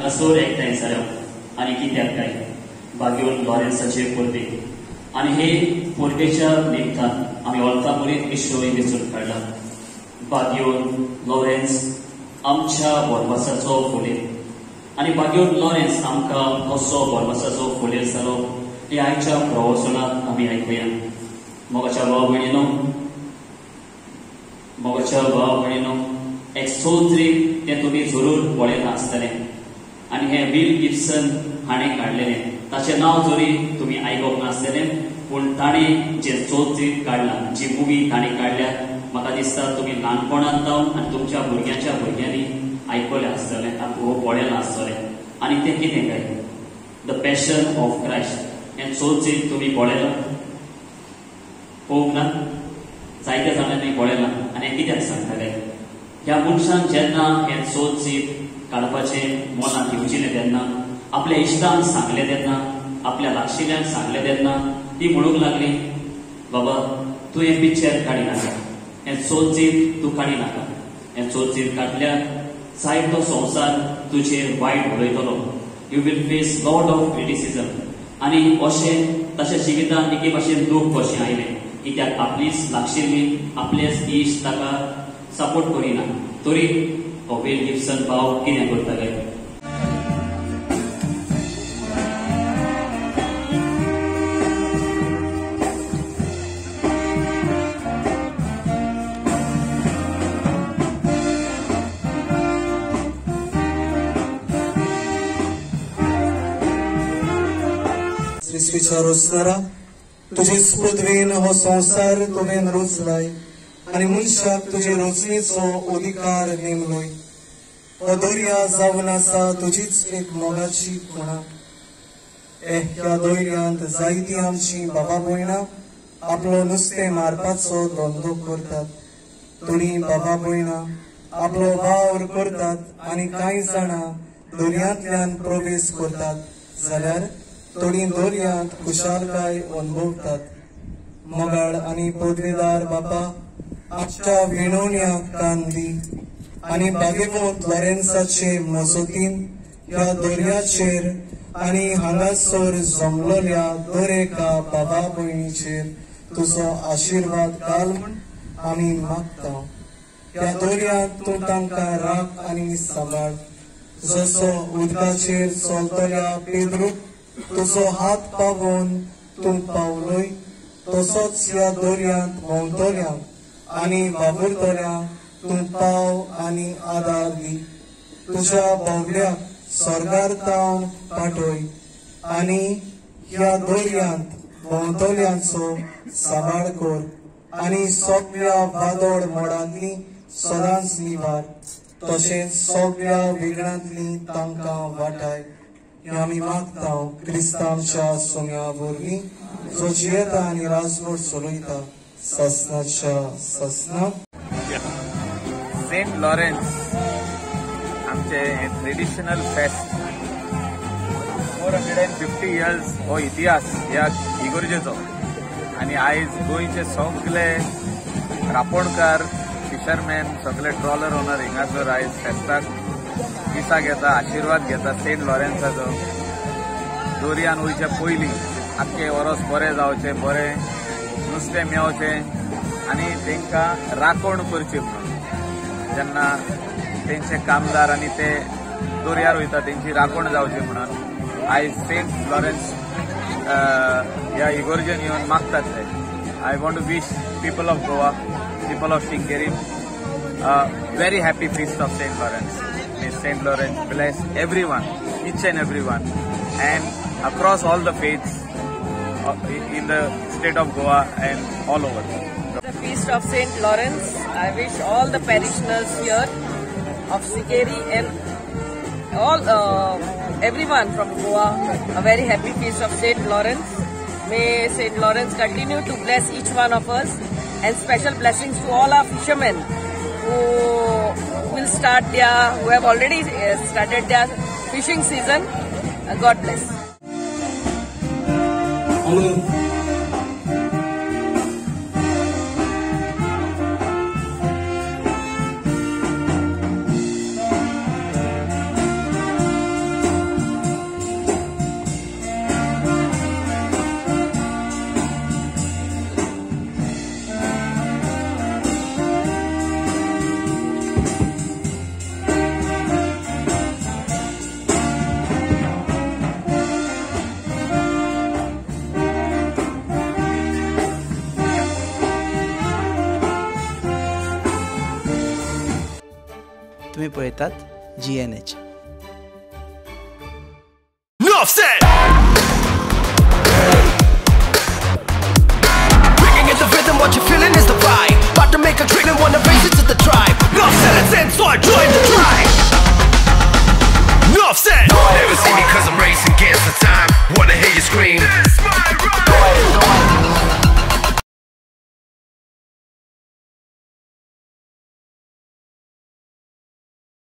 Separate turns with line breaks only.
हांगासर एकठांय जाल्या आनी कित्याक काय बागयोन लॉरेन्साचे परबे आनी हे परबेच्या निमतान आमी ओल्तापुरीत विश्वय वेचून काडला. बागयोन लॉरेन्स आमच्या बोरमासाचो फुलेर आनी बागयोन लॉरेन्स आमकां कसो बोरमासाचो फुलेर जालो हे आयच्या प्रवचनांत आमी आयकुया. मोगाच्या भाव भयणीनो एक सोत्रीक तें तुमी जरूर पळयलां आसतलें आनी हें विल गिब्सन हाणें काडलेलें. ताचें नांव जरी तुमी आयकोंक नासलेलें पूण ताणें जें चौत्रीक काडलां, जी मुवी ताणें काडल्या, म्हाका दिसता तुमी ल्हानपणांत आनी तुमच्या भुरग्यांच्या भुरग्यांनी आयकलें आसतलें, पळयलां आसतलें. आनी तें कितें काय द पॅशन ऑफ क्रायस्ट हें चौत्रीक तुमी पळयलां? पळोवंक ना? जायत्या जाणांनी पळयलां. आनी हें कित्याक सांगताले? ह्या मनशान जेन्ना हें चौत्रीक काडपाचें मनांत येवजिलें तेन्ना, आपल्या इश्टांक सांगलें तेन्ना, आपल्या लागशिल्यांक सांगलें तेन्ना ती म्हणूंक लागली, बाबा तूं हें पिक्चर काडी नाका, हें चौत्रीक तूं काडी नाका. हें चौत्रीक काडल्यार जायतो संवसार तुजेर वायट उलयतलो. You will face lot of criticism. आनी अशें ताच्या जिवितांत एके भाशेन दूख कशें आयलें, कित्याक आपलीच लागशिल्ली, आपलेच इश्ट ताका सपोर्ट करिना. तरी हो विल गिब्सन भाव कितें करताले?
सृष्टीच्या रोजगारा तुजेच पदवेन हो संवसार तुवें रोचलाय आनी मनशाक तुजे रोचणेचो अधिकार नेमलोय. हो दर्या जावन आसा तुजीच एक मोगाची खुणा. ह्या दर्यांत जायतीं आमची बाबा भयणां आपलो नुस्तें मारपाचो धंदो करतात. थोडीं बाबा भयणां आपलो वावर करतात आनी कांय जाणां दर्यांतल्यान प्रवेश करतात, जाल्यार थोडीं दर्यांत खुशालकाय अनुभवतात. मोगाळ आनी पदवेदार बापा आजच्या विणवण्याक कान दी आनी बागेवंत लॉरेन्साचे मजतीन ह्या दर्याचेर आनी हांगासर जमलेल्या दर एका बाबा भयणीचेर तुजो आशिर्वाद घाल म्हूण आमी मागता. ह्या दर्यांत तूं तांकां राख आनी सांबाळ. जसो उदकाचेर चलतल्या पेद्रूक तुजो हात पावोवन तूं पावलोय, तसोच ह्या दर्यांत भोंवतल्यांक आनी वावुरतल्यांक तूं पाव आनी आदार दी. तुज्या भोवल्याक स्वर्गार्थावन पाठय आनी ह्या दर्यांत भोंवतल्यांचो सांबाळ कर आनी सगळ्या वादळ मोडांतली सदांच निवार. तशेंच सगळ्या विघ्नांतली तांकां वाटाय. हें आमी मागता क्रिस्तांच्या सोम्या वरवीं जो जियेता आनी राजवट चलयता ससनाच्या ससना.
सेंट लॉरेन्स आमचे ट्रेडिशनल फेस्ट 450 इयर्स हो इतिहास ह्या इगर्जेचो. आनी आयज गोंयचे सगळे रापणकार, फिशरमॅन, सगळे ट्रॉलर ओनर हिंगासर आयज फेस्ताक दिसा घेता, आशिर्वाद घेता सेंट लॉरेन्साचो. दर्यान वयचे पयलीं आख्खे वरोस बरें जावचें, बरें नुस्तें मेवचें आनी तांकां राखण करची म्हणून. जेन्ना तेंचे कामदार आनी ते दर्यार वयता तेंची राखण जावची म्हणून आयज सेंट लॉरेन्स ह्या इगर्जेन येवन मागतात ते. I want to wish people of Goa, people of Shinkeri very happy feast of Saint Lawrence. May Saint Lawrence bless everyone, each and everyone, and across all the faiths in the state of Goa and all over.
The feast of Saint Lawrence. I wish all the parishioners here of Sikeri and all everyone from Goa a very happy feast of Saint Lawrence. May Saint Lawrence continue to bless each one of us, and special blessings to all our fishermen who have already started their fishing season. God bless.
पळयतात GNH.
Enough said. Bringing in the rhythm, what you're feeling is the vibe. About to make a dream and wanna raise it to the tribe. Enough said, let's end, so I join the tribe.